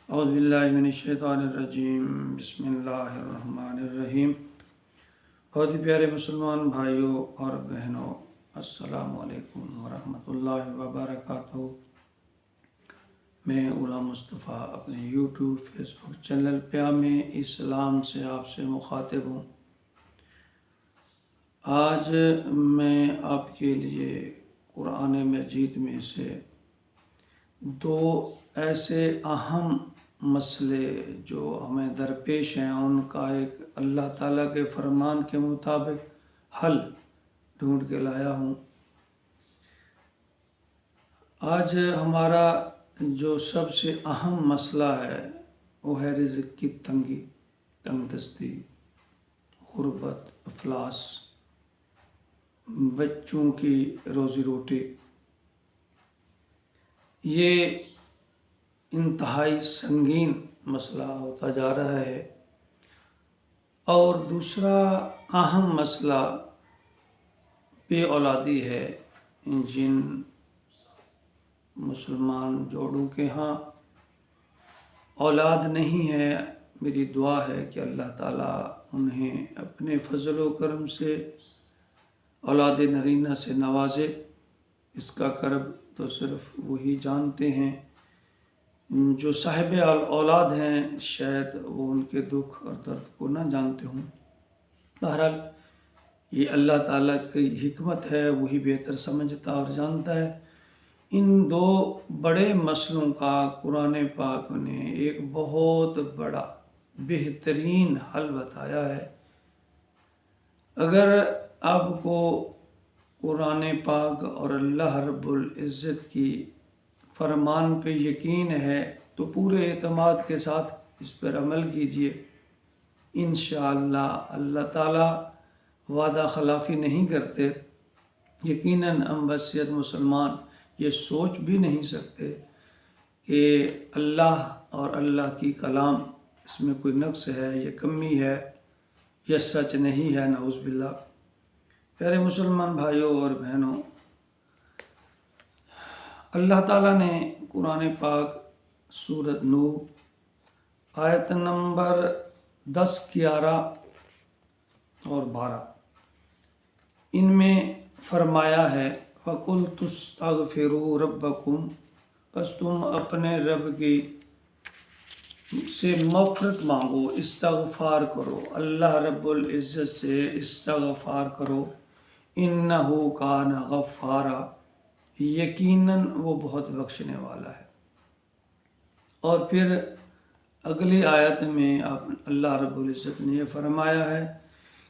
اعوذ باللہ من الشیطان الرجیم، بسم اللہ الرحمن الرحیم۔ بہت ہی پیارے مسلمان بھائیوں اور بہنوں، السلام علیکم ورحمۃ اللہ وبرکاتہ۔ میں غلام مصطفیٰ اپنے یوٹیوب فیس بک چینل پیام اسلام سے آپ سے مخاطب ہوں۔ آج میں آپ کے لیے قرآن مجید میں سے دو ایسے اہم مسئلے جو ہمیں درپیش ہیں، ان کا ایک اللہ تعالیٰ کے فرمان کے مطابق حل ڈھونڈ کے لایا ہوں۔ آج ہمارا جو سب سے اہم مسئلہ ہے وہ ہے رزق کی تنگ دستی، غربت، افلاس، بچوں کی روزی روٹی۔ یہ انتہائی سنگین مسئلہ ہوتا جا رہا ہے۔ اور دوسرا اہم مسئلہ بے اولادی ہے۔ جن مسلمان جوڑوں کے ہاں اولاد نہیں ہے، میری دعا ہے کہ اللہ تعالیٰ انہیں اپنے فضل و کرم سے اولاد نرینہ سے نوازے۔ اس کا کرب تو صرف وہی جانتے ہیں جو صاحب اولاد ہیں، شاید وہ ان کے دکھ اور درد کو نہ جانتے ہوں۔ بہرحال یہ اللہ تعالیٰ کی حکمت ہے، وہی بہتر سمجھتا اور جانتا ہے۔ ان دو بڑے مسئلوں کا قرآن پاک نے ایک بہت بڑا بہترین حل بتایا ہے۔ اگر آپ کو قرآن پاک اور اللہ رب العزت کی فرمان پہ یقین ہے تو پورے اعتماد کے ساتھ اس پر عمل کیجیے۔ انشاءاللہ اللہ تعالیٰ وعدہ خلافی نہیں کرتے۔ یقیناً ہم بصیرت مسلمان یہ سوچ بھی نہیں سکتے کہ اللہ اور اللہ کی کلام اس میں کوئی نقص ہے، یہ کمی ہے، یہ سچ نہیں ہے، نعوذ باللہ۔ پیارے مسلمان بھائیوں اور بہنوں، اللہ تعالیٰ نے قرآن پاک سورۃ نوح آیت نمبر 10، 11 اور 12 ان میں فرمایا ہے فَقُلْتُ اسْتَغْفِرُوا رَبَّكُمْ، پس تم اپنے رب کی سے مغفرت مانگو، استغفار کرو، اللہ رب العزت سے استغفار کرو، اِنَّهُ كَانَ غَفَّارًا، یقیناً وہ بہت بخشنے والا ہے۔ اور پھر اگلی آیت میں اللہ رب العزت نے یہ فرمایا ہے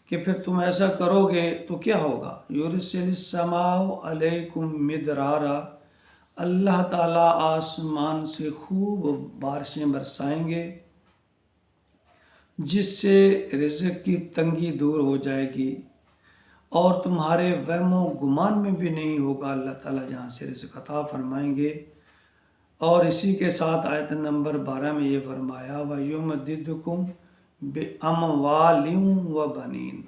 کہ پھر تم ایسا کرو گے تو کیا ہوگا؟ یُرْسِلِ السَّمَاءُ عَلَيْكُمْ مِدْرَارًا، اللہ تعالیٰ آسمان سے خوب بارشیں برسائیں گے، جس سے رزق کی تنگی دور ہو جائے گی اور تمہارے وہم و گمان میں بھی نہیں ہوگا اللہ تعالیٰ جہاں سے رزق عطا فرمائیں گے۔ اور اسی کے ساتھ آیت نمبر 12 میں یہ فرمایا وَيُمْدِدْكُمْ بِأَمْوَالٍ وَبَنِينَ،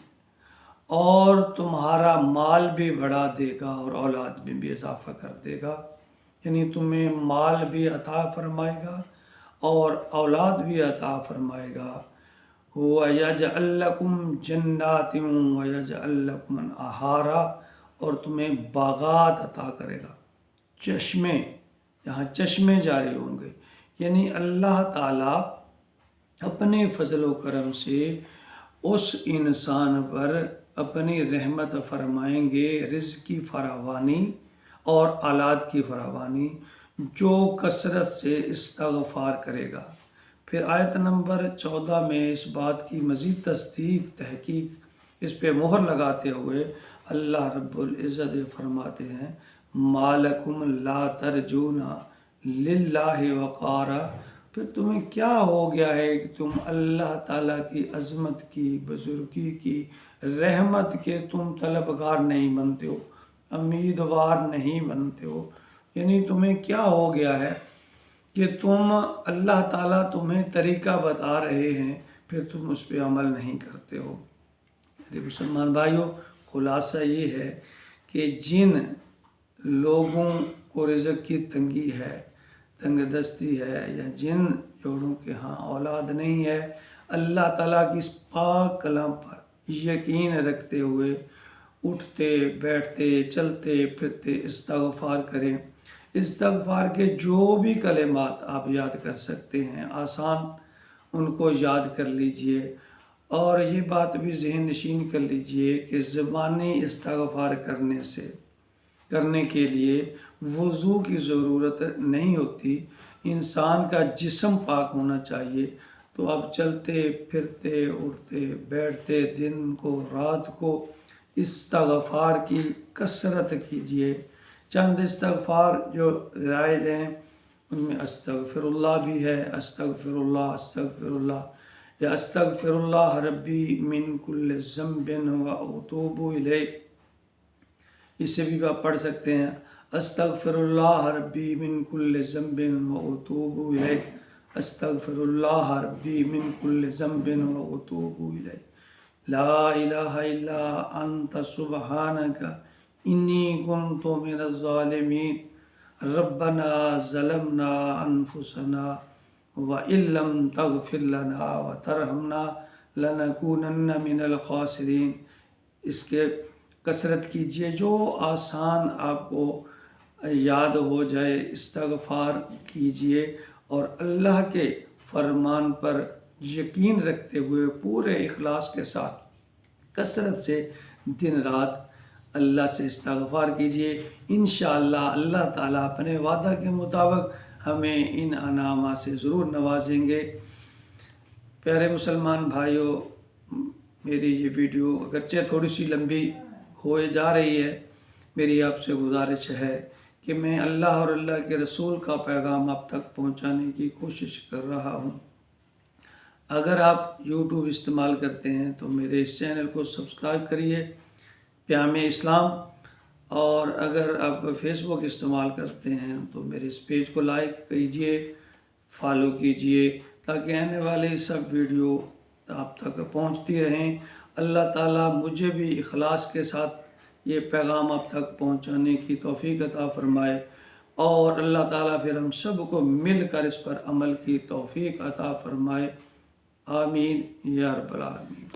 اور تمہارا مال بھی بڑھا دے گا اور اولاد میں بھی اضافہ کر دے گا، یعنی تمہیں مال بھی عطا فرمائے گا اور اولاد بھی عطا فرمائے گا۔ وَيَجْعَلْ لَكُمْ جَنَّاتٍ وَيَجْعَلْ لَكُمْ أَنْهَارًا، اور تمہیں باغات عطا کرے گا، چشمے، یہاں چشمے جاری ہوں گے۔ یعنی اللہ تعالیٰ اپنے فضل و کرم سے اس انسان پر اپنی رحمت فرمائیں گے، رزق کی فراوانی اور اولاد کی فراوانی، جو کثرت سے استغفار کرے گا۔ پھر آیت نمبر 14 میں اس بات کی مزید تصدیق، تحقیق، اس پہ مہر لگاتے ہوئے اللہ رب العزت فرماتے ہیں مَا لَكُمْ لَا تَرْجُونَ لِلَّهِ وَقَارًا، پھر تمہیں کیا ہو گیا ہے کہ تم اللہ تعالیٰ کی عظمت کی، بزرگی کی، رحمت کے تم طلبگار نہیں بنتے ہو، امیدوار نہیں بنتے ہو؟ یعنی تمہیں کیا ہو گیا ہے کہ تم اللہ تعالیٰ تمہیں طریقہ بتا رہے ہیں، پھر تم اس پہ عمل نہیں کرتے ہو؟ میرے مسلمان بھائیوں، خلاصہ یہ ہے کہ جن لوگوں کو رزق کی تنگی ہے، تنگ دستی ہے یا جن جوڑوں کے ہاں اولاد نہیں ہے، اللہ تعالیٰ کی اس پاک کلام پر یقین رکھتے ہوئے اٹھتے بیٹھتے چلتے پھرتے استغفار کریں۔ استغفار کے جو بھی کلمات آپ یاد کر سکتے ہیں آسان، ان کو یاد کر لیجئے، اور یہ بات بھی ذہن نشین کر لیجئے کہ زبانی استغفار کرنے کے لیے وضو کی ضرورت نہیں ہوتی، انسان کا جسم پاک ہونا چاہیے۔ تو آپ چلتے پھرتے اٹھتے بیٹھتے دن کو رات کو استغفار کی کثرت کیجئے۔ چند استغفار جو رائج ہیں ان میں استغفر اللہ بھی ہے، استغفر اللہ یا استغفر اللہ ربی من کل ذنب و اتوب الیہ، اسے بھی آپ پڑھ سکتے ہیں، استغفر اللہ ربی من کل ذنب و اتوب الیہ، استغفر اللہ ربی من کل ذنب و اتوب الیہ، لا الہ الا انت سبحانک انی کنت من الظالمین، ربنا ظلمنا انفسنا وَإِن لَّمْ تَغْفِرْ لَنَا وَتَرْحَمْنَا لَنَكُونَنَّ مِنَ الْخَاسِرِينَ۔ اس کے کثرت کیجئے، جو آسان آپ کو یاد ہو جائے استغفار کیجئے، اور اللہ کے فرمان پر یقین رکھتے ہوئے پورے اخلاص کے ساتھ کثرت سے دن رات اللہ سے استغفار کیجئے۔ انشاءاللہ اللہ تعالیٰ اپنے وعدہ کے مطابق ہمیں ان انعامات سے ضرور نوازیں گے۔ پیارے مسلمان بھائیوں، میری یہ ویڈیو اگرچہ تھوڑی سی لمبی ہوئے جا رہی ہے، میری آپ سے گزارش ہے کہ میں اللہ اور اللہ کے رسول کا پیغام آپ تک پہنچانے کی کوشش کر رہا ہوں۔ اگر آپ یوٹیوب استعمال کرتے ہیں تو میرے اس چینل کو سبسکرائب کریے، پیام اسلام، اور اگر آپ فیس بک استعمال کرتے ہیں تو میرے اس پیج کو لائک کیجئے، فالو کیجئے، تاکہ آنے والے سب ویڈیو آپ تک پہنچتی رہیں۔ اللہ تعالیٰ مجھے بھی اخلاص کے ساتھ یہ پیغام آپ تک پہنچانے کی توفیق عطا فرمائے، اور اللہ تعالیٰ پھر ہم سب کو مل کر اس پر عمل کی توفیق عطا فرمائے۔ آمین یا رب العالمین۔